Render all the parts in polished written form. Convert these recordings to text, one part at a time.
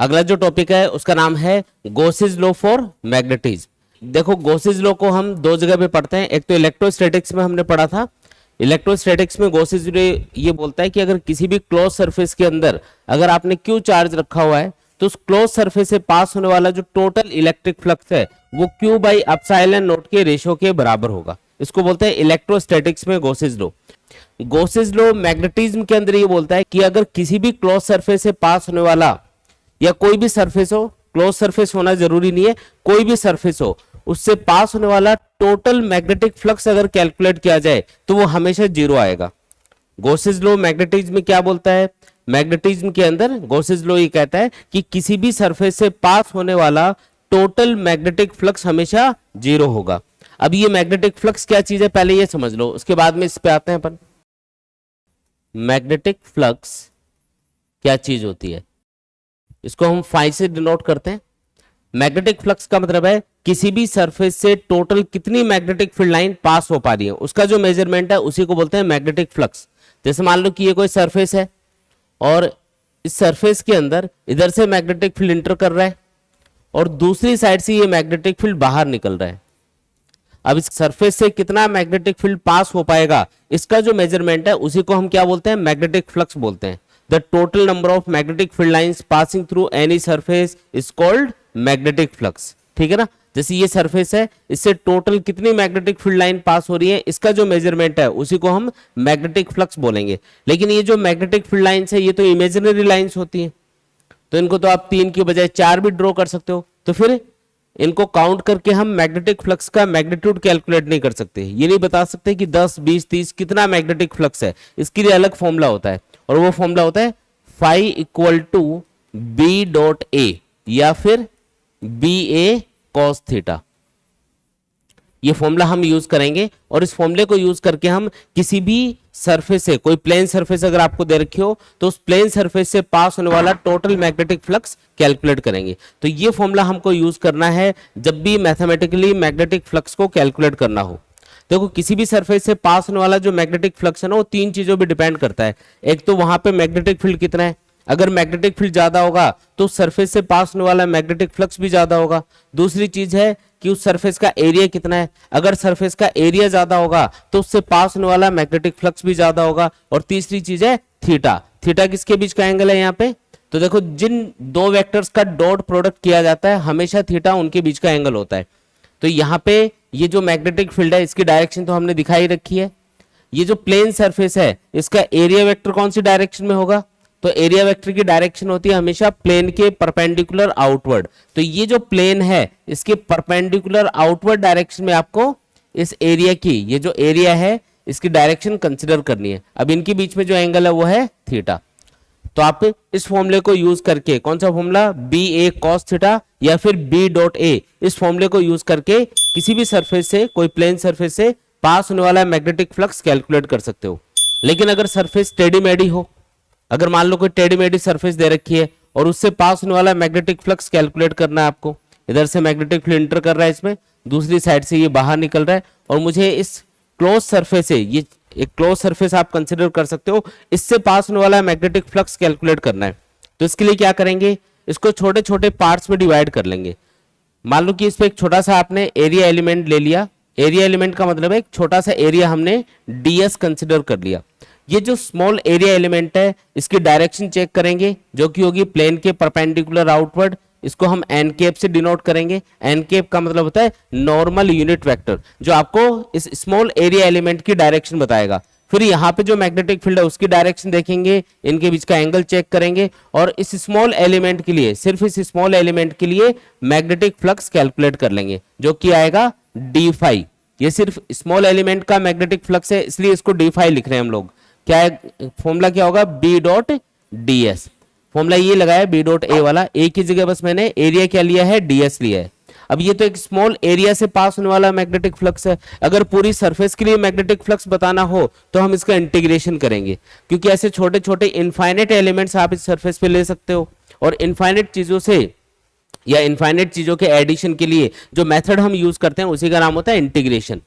अगला जो टॉपिक है उसका नाम है गॉसेस लॉ फॉर मैग्नेटिज्म। देखो गॉसेस लॉ को हम दो जगह पे पढ़ते हैं, एक तो इलेक्ट्रोस्टैटिक्स में हमने पढ़ा था। इलेक्ट्रोस्टैटिक्स में गॉसेस लॉ ये बोलता है कि अगर किसी भी क्लोज सरफेस के अंदर अगर आपने क्यू चार्ज रखा हुआ है तो उस क्लोज सरफेस से पास होने वाला जो टोटल इलेक्ट्रिक फ्लक्स है वो क्यू बाई एप्सिलॉन नॉट के रेशियो के बराबर होगा। इसको बोलते हैं इलेक्ट्रोस्टैटिक्स में Gauss's law. Gauss's law magnetism के अंदर ये बोलता है कि अगर किसी भी क्लोज सरफेस से पास होने वाला या कोई भी सरफेस हो, क्लोज सरफेस होना जरूरी नहीं है, कोई भी सरफेस हो, उससे पास होने वाला टोटल मैग्नेटिक फ्लक्स अगर कैलकुलेट किया जाए तो वो हमेशा जीरो आएगा। गॉसेस लॉ मैग्नेटिज्म में क्या बोलता है? मैग्नेटिज्म के अंदर गॉसेस लॉ ये कहता है कि किसी भी सरफेस से पास होने वाला टोटल मैग्नेटिक फ्लक्स हमेशा जीरो होगा। अब ये मैग्नेटिक फ्लक्स क्या चीज है पहले ये समझ लो, उसके बाद में इस पे आते हैं अपन। मैग्नेटिक फ्लक्स क्या चीज होती है, इसको हम फाई से डिनोट करते हैं। मैग्नेटिक फ्लक्स का मतलब है किसी भी सरफेस से टोटल कितनी मैग्नेटिक फील्ड लाइन पास हो पा रही है, उसका जो मेजरमेंट है उसी को बोलते हैं मैग्नेटिक फ्लक्स। जैसे मान लो कि ये कोई सरफेस है और इस सरफेस के अंदर इधर से मैग्नेटिक फील्ड इंटर कर रहा है और दूसरी साइड से ये मैग्नेटिक फील्ड बाहर निकल रहा है। अब इस सरफेस से कितना मैग्नेटिक फील्ड पास हो पाएगा, इसका जो मेजरमेंट है उसी को हम क्या बोलते हैं? मैग्नेटिक फ्लक्स बोलते हैं। The total number of magnetic field lines passing through any surface is called magnetic flux. ठीक है ना? जैसे ये सरफेस है, इससे टोटल कितनी मैग्नेटिक फील्ड लाइन पास हो रही है, इसका जो मेजरमेंट है उसी को हम मैग्नेटिक फ्लक्स बोलेंगे। लेकिन ये जो मैग्नेटिक फील्ड लाइंस है ये तो इमेजिनरी लाइंस होती हैं, तो इनको तो आप 3 की बजाय 4 भी ड्रॉ कर सकते हो, तो फिर इनको काउंट करके हम मैग्नेटिक फ्लक्स का मैग्नीट्यूड कैलकुलेट नहीं कर सकते। ये नहीं बता सकते कि 10, 20, 30 कितना मैग्नेटिक फ्लक्स है। इसके लिए अलग फॉर्मूला होता है और वो फॉर्मूला होता है phi equal to B dot A या फिर बी ए कॉस थीटा। ये फॉर्मूला हम यूज करेंगे और इस फॉर्मूले को यूज करके हम किसी भी सरफेस से, कोई प्लेन सरफेस अगर आपको दे रखी हो तो उस प्लेन सरफेस से पास होने वाला टोटल मैग्नेटिक फ्लक्स कैलकुलेट करेंगे। तो ये फॉर्मूला हमको यूज करना है जब भी मैथमेटिकली मैग्नेटिक फ्लक्स को कैलकुलेट करना हो। देखो किसी भी सरफेस से पास होने वाला जो मैग्नेटिक फ्लक्स है ना वो 3 चीजों पे डिपेंड करता है। एक तो वहां पे मैग्नेटिक फील्ड कितना है, अगर मैग्नेटिक फील्ड ज्यादा होगा तो सरफेस से पास होने वाला मैग्नेटिक फ्लक्स भी ज्यादा होगा। दूसरी चीज है कि उस सरफेस का एरिया कितना है, अगर सरफेस का एरिया ज्यादा होगा तो उससे पास होने वाला मैग्नेटिक फ्लक्स भी ज्यादा होगा। और तीसरी चीज है थीटा। थीटा किसके बीच का एंगल है यहाँ पे? तो देखो जिन दो वेक्टर्स का डॉट प्रोडक्ट किया जाता है हमेशा थीटा उनके बीच का एंगल होता है। तो यहाँ पे ये जो मैग्नेटिक फील्ड है इसकी डायरेक्शन तो हमने दिखाई रखी है। ये जो प्लेन सरफेस है इसका एरिया वेक्टर कौन सी डायरेक्शन में होगा? तो एरिया वेक्टर की डायरेक्शन होती है हमेशा प्लेन के परपेंडिकुलर आउटवर्ड। तो ये जो प्लेन है इसके परपेंडिकुलर आउटवर्ड डायरेक्शन में आपको इस एरिया की, ये जो एरिया है इसकी डायरेक्शन कंसिडर करनी है। अब इनके बीच में जो एंगल है वो है थीटा। तो आप इस फॉर्मूले को यूज करके, कौन सा formula? B A cos theta या फिर बी डॉट ए, इस फॉर्मूले को यूज करके किसी भी सरफेस से, कोई प्लेन सरफेस से पास होने वाला मैग्नेटिक फ्लक्स कैलकुलेट कर सकते हो। लेकिन अगर सरफेस टेढ़ी मेढ़ी हो, अगर मान लो कोई टेढ़ी मेढ़ी सरफेस दे रखी है और उससे पास होने वाला मैग्नेटिक फ्लक्स कैलकुलेट करना है आपको, इधर से मैग्नेटिक फील्ड इंटर कर रहा है इसमें, दूसरी साइड से ये बाहर निकल रहा है और मुझे इस क्लोज सरफेस से, ये एक क्लोज सरफेस आप कंसिडर कर सकते हो, इससे पास होने वाला मैग्नेटिक फ्लक्स कैलकुलेट करना है। तो इसके लिए क्या करेंगे? इसको छोटे छोटे पार्ट्स में डिवाइड कर लेंगे। मान लो कि इस पे एक छोटा सा आपने एरिया एलिमेंट ले लिया। एरिया एलिमेंट का मतलब है एक छोटा सा एरिया हमने ds कंसिडर कर लिया। ये जो स्मॉल एरिया एलिमेंट है इसकी डायरेक्शन चेक करेंगे जो कि होगी प्लेन के परपेंडिकुलर आउटवर्ड। इसको हम एन कैप से डिनोट करेंगे। एन कैप का मतलब होता है नॉर्मल यूनिट वेक्टर, जो आपको इस स्मॉल एरिया एलिमेंट की डायरेक्शन बताएगा। फिर यहाँ पे जो मैग्नेटिक फील्ड है उसकी डायरेक्शन देखेंगे, इनके बीच का एंगल चेक करेंगे और इस स्मॉल एलिमेंट के लिए, सिर्फ इस स्मॉल एलिमेंट के लिए मैग्नेटिक फ्लक्स कैलकुलेट कर लेंगे जो कि आएगा डी फाई। ये सिर्फ स्मॉल एलिमेंट का मैग्नेटिक फ्लक्स है इसलिए इसको डी फाई लिख रहे हैं हम लोग। क्या है फॉर्मूला? क्या होगा? B dot D S. Formula ये लगाया बी डॉट ए वाला, ए की जगह बस मैंने एरिया क्या लिया है? डीएस लिया है। अब ये तो एक स्मॉल एरिया से पास होने वाला मैग्नेटिक फ्लक्स है। अगर पूरी सरफेस के लिए मैग्नेटिक फ्लक्स बताना हो तो हम इसका इंटीग्रेशन करेंगे, क्योंकि ऐसे छोटे छोटे इनफाइनाइट एलिमेंट्स आप इस सरफेस पे ले सकते हो और इनफाइनाइट चीजों से या इनफाइनाइट चीजों के एडिशन के लिए जो मेथड हम यूज करते हैं उसी का नाम होता है इंटीग्रेशन।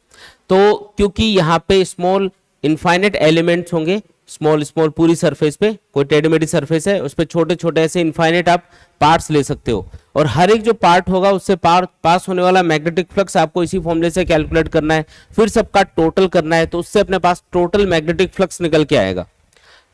तो क्योंकि यहाँ पे स्मॉल इनफाइनाइट एलिमेंट्स होंगे स्मॉल स्मॉल पूरी सरफेस पे, कोई टेढ़ी मेढ़ी सरफेस है उस पे छोटे छोटे ऐसे इनफाइनाइट आप पार्ट्स ले सकते हो, और हर एक जो पार्ट होगा उससे पास होने वाला मैग्नेटिक फ्लक्स आपको इसी फॉर्मूले से कैलकुलेट करना है, फिर सबका टोटल करना है, तो उससे अपने पास टोटल मैग्नेटिक फ्लक्स निकल के आएगा।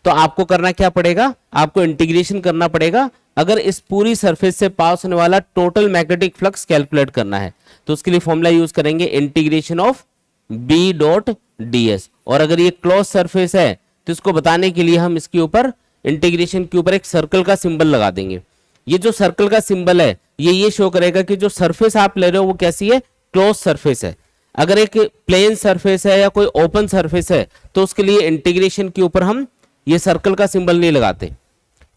तो आपको करना क्या पड़ेगा, आपको इंटीग्रेशन करना पड़ेगा अगर इस पूरी सरफेस से पास होने वाला टोटल मैग्नेटिक फ्लक्स कैलकुलेट करना है, तो उसके लिए फॉर्मूला यूज करेंगे integration of B dot D S. और अगर ये क्लोज सरफेस है तो इसको बताने के लिए हम इसके ऊपर इंटीग्रेशन के ऊपर एक सर्कल का सिंबल लगा देंगे। ये जो सर्कल का सिंबल है ये शो करेगा कि जो सरफेस आप ले रहे हो वो कैसी है, क्लोज सरफेस है। अगर एक प्लेन सरफेस है या कोई ओपन सरफेस है तो उसके लिए इंटीग्रेशन के ऊपर हम ये सर्कल का सिंबल नहीं लगाते।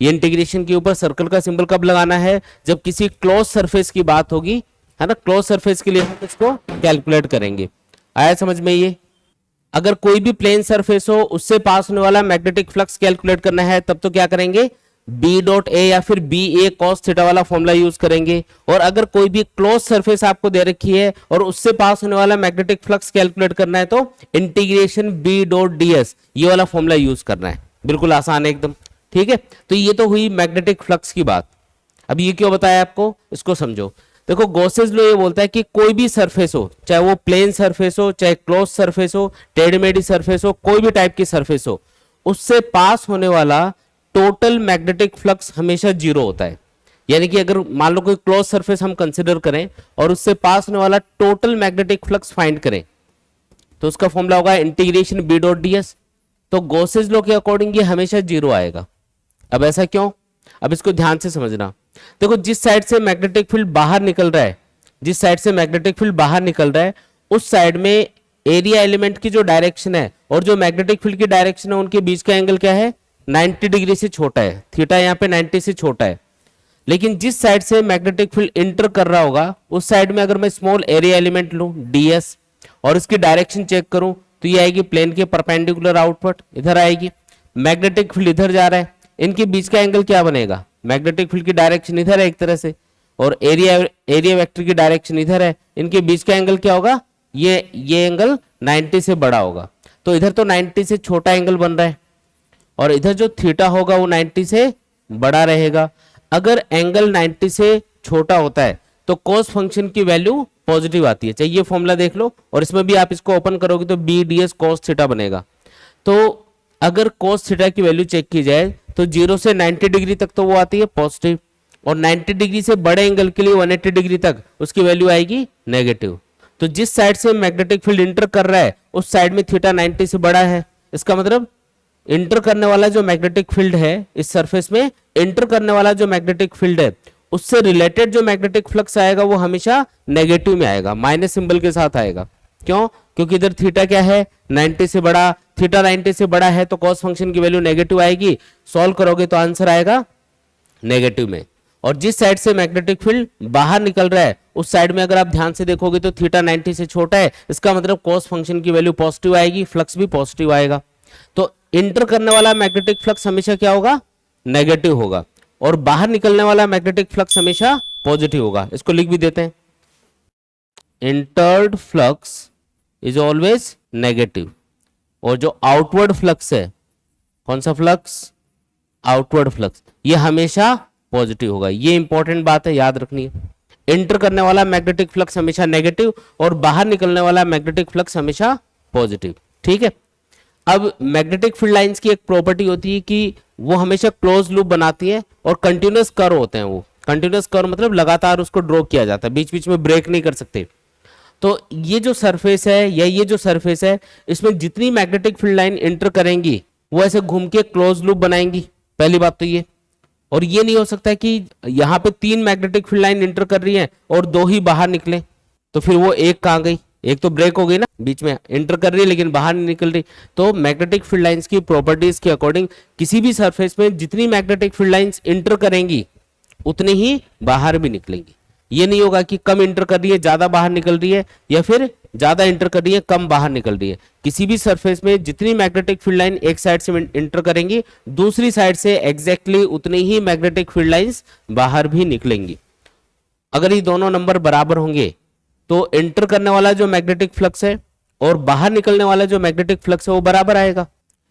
ये इंटीग्रेशन के ऊपर सर्कल का सिंबल कब लगाना है, जब किसी क्लोज सरफेस की बात होगी, है ना, क्लोज सरफेस के लिए हम इसको कैलकुलेट करेंगे। आया समझ में ये? अगर कोई भी प्लेन सरफेस हो उससे पास होने वाला मैग्नेटिक फ्लक्स कैलकुलेट करना है तब तो क्या करेंगे, बी डॉट ए या फिर बी ए कॉस थीटा वाला फॉर्मूला यूज करेंगे। और अगर कोई भी क्लोज सरफेस आपको दे रखी है और उससे पास होने वाला मैग्नेटिक फ्लक्स कैलकुलेट करना है तो integration B dot D S ये वाला फॉर्मूला यूज करना है। बिल्कुल आसान है एकदम, ठीक है। तो ये तो हुई मैग्नेटिक फ्लक्स की बात। अब ये क्यों बताया आपको, इसको समझो। देखो गॉसेस लॉ ये बोलता है कि कोई भी सरफेस हो, चाहे वो प्लेन सरफेस हो, चाहे क्लोज सरफेस हो, टेढ़ी मेढ़ी सरफेस हो, कोई भी टाइप की सरफेस हो, उससे पास होने वाला टोटल मैग्नेटिक फ्लक्स हमेशा जीरो होता है। यानी कि अगर मान लो कोई क्लोज सरफेस हम कंसिडर करें और उससे पास होने वाला टोटल मैग्नेटिक फ्लक्स फाइंड करें तो उसका फॉर्मूला होगा integration B dot D S. तो गॉसेस लॉ के अकॉर्डिंग ये हमेशा जीरो आएगा। अब ऐसा क्यों, अब इसको ध्यान से समझना। देखो जिस साइड से मैग्नेटिक फील्ड बाहर निकल रहा है, जिस साइड से मैग्नेटिक फील्ड बाहर निकल रहा है उस साइड में एरिया एलिमेंट की जो डायरेक्शन है और जो मैग्नेटिक फील्ड की डायरेक्शन है उनके बीच का एंगल क्या है, 90 डिग्री से छोटा है। थीटा यहाँ पे 90 से छोटा है। लेकिन जिस साइड से मैग्नेटिक फील्ड इंटर कर रहा होगा उस साइड में अगर मैं स्मॉल एरिया एलिमेंट लूं ds और इसकी डायरेक्शन चेक करूं तो ये आएगी प्लेन के परपेंडिकुलर आउटवर्ड, इधर आएगी। मैग्नेटिक फील्ड इधर जा रहा है, इनके बीच का एंगल क्या बनेगा, मैग्नेटिक फील्ड की डायरेक्शन इधर है एक तरह से और एरिया वेक्टर की डायरेक्शन इधर है, इनके बीच का एंगल क्या होगा, ये एंगल 90 से बड़ा होगा। तो इधर तो 90 से छोटा एंगल बन रहा है और इधर जो थीटा होगा वो 90 से बड़ा रहेगा। अगर एंगल 90 से छोटा होता है तो cos फंक्शन की वैल्यू पॉजिटिव आती है। चाहिए फॉर्मूला देख लो और इसमें भी आप इसको ओपन करोगे तो B D S cos theta बनेगा। तो अगर cos थीटा की वैल्यू चेक की जाए तो 0 से 90 डिग्री तक तो वो आती है पॉजिटिव और 90 डिग्री से बड़े एंगल के लिए 180 डिग्री तक उसकी वैल्यू आएगी नेगेटिव। तो जिस साइड से मैग्नेटिक फील्ड इंटर कर रहा है उस साइड में थीटा 90 से बड़ा है। इसका मतलब इंटर करने वाला जो मैग्नेटिक फील्ड है इस सरफेस में, इंटर करने वाला जो मैग्नेटिक फील्ड है उससे रिलेटेड जो मैग्नेटिक फ्लक्स आएगा वो हमेशा नेगेटिव में आएगा, माइनस सिंबल के साथ आएगा। क्यों, क्योंकि इधर थीटा क्या है 90 से बड़ा, थीटा 90 से बड़ा है तो कॉस फंक्शन की वैल्यू नेगेटिव आएगी। सॉल्व करोगे तो आंसर आएगा नेगेटिव में। और जिस साइड से मैग्नेटिक फील्ड बाहर निकल रहा है उस साइड में अगर आप ध्यान से देखोगे तो थीटा 90 से छोटा है, इसका मतलब कॉस फंक्शन की वैल्यू पॉजिटिव आएगी, फ्लक्स भी पॉजिटिव आएगा। तो इंटर करने वाला मैग्नेटिक फ्लक्स हमेशा क्या होगा, नेगेटिव होगा और बाहर निकलने वाला मैग्नेटिक फ्लक्स हमेशा पॉजिटिव होगा। इसको लिख भी देते हैं, entered flux is always negative और जो आउटवर्ड फ्लक्स है, कौन सा फ्लक्स, आउटवर्ड फ्लक्स, ये हमेशा पॉजिटिव होगा। ये इंपॉर्टेंट बात है, याद रखनी है। इंटर करने वाला मैग्नेटिक फ्लक्स हमेशा नेगेटिव और बाहर निकलने वाला मैग्नेटिक फ्लक्स हमेशा पॉजिटिव, ठीक है। अब मैग्नेटिक फील्ड लाइंस की एक प्रॉपर्टी होती है कि वो हमेशा क्लोज लूप बनाती है और कंटिन्यूअस कर्व होते हैं। वो कंटिन्यूअस कर्व मतलब लगातार उसको ड्रॉ किया जाता है, बीच बीच में ब्रेक नहीं कर सकते। तो ये जो सरफेस है या ये जो सरफेस है इसमें जितनी मैग्नेटिक फील्ड लाइन इंटर करेंगी वो ऐसे घूम के क्लोज लूप बनाएंगी, पहली बात तो ये। और ये नहीं हो सकता है कि यहाँ पे 3 मैग्नेटिक फील्ड लाइन इंटर कर रही हैं और 2 ही बाहर निकले, तो फिर वो एक कहाँ गई, एक तो ब्रेक हो गई ना, बीच में इंटर कर रही है लेकिन बाहर नहीं निकल रही। तो मैग्नेटिक फील्ड लाइंस की प्रॉपर्टीज के अकॉर्डिंग किसी भी सरफेस में जितनी मैग्नेटिक फील्ड लाइंस इंटर करेंगी उतनी ही बाहर भी निकलेंगी। ये नहीं होगा कि कम इंटर कर रही है ज्यादा बाहर निकल रही है या फिर ज्यादा इंटर कर रही है कम बाहर निकल रही है। किसी भी सरफेस में जितनी मैग्नेटिक फील्ड लाइन एक साइड से इंटर करेंगी दूसरी साइड से एग्जैक्टली उतनी ही मैग्नेटिक फील्ड लाइंस बाहर भी निकलेंगी। अगर ये दोनों नंबर बराबर होंगे तो इंटर करने वाला जो मैग्नेटिक फ्लक्स है और बाहर निकलने वाला जो मैग्नेटिक फ्लक्स है वो बराबर आएगा।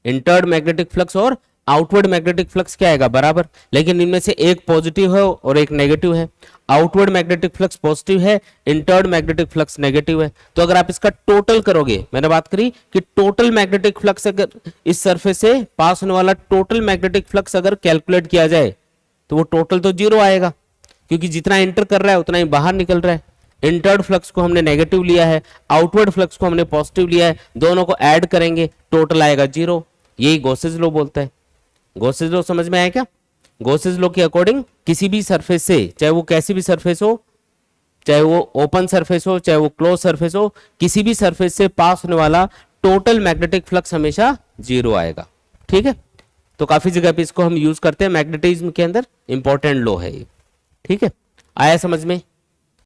इंटर्ड मैग्नेटिक फ्लक्स और आउटवर्ड मैग्नेटिक फ्लक्स क्या आएगा, बराबर। लेकिन इनमें से एक पॉजिटिव है और एक नेगेटिव है। आउटवर्ड मैग्नेटिक फ्लक्स पॉजिटिव है, इंटर्ड मैग्नेटिक फ्लक्स नेगेटिव है। तो अगर आप इसका टोटल करोगे, मैंने बात करी कि टोटल मैग्नेटिक फ्लक्स अगर इस सरफेस से पास होने वाला टोटल मैग्नेटिक फ्लक्स अगर कैलकुलेट किया जाए तो वो टोटल तो जीरो आएगा, क्योंकि जितना एंटर कर रहा है उतना ही बाहर निकल रहा है। इंटर्ड फ्लक्स को हमने नेगेटिव लिया है, आउटवर्ड फ्लक्स को हमने पॉजिटिव लिया है, दोनों को ऐड करेंगे टोटल आएगा जीरो। यही गॉसेस लॉ बोलता है। गॉसेस लॉ समझ में आया क्या? गॉसेस लॉ के अकॉर्डिंग किसी भी सरफेस से, चाहे वो कैसी भी सरफेस हो, चाहे वो ओपन सरफेस हो, चाहे वो क्लोज सरफेस हो, किसी भी सरफेस से पास होने वाला टोटल मैग्नेटिक फ्लक्स हमेशा जीरो आएगा। ठीक है, तो काफी जगह पे इसको हम यूज करते हैं मैग्नेटिज्म के अंदर, इंपॉर्टेंट लॉ है ये। ठीक है, आया समझ में?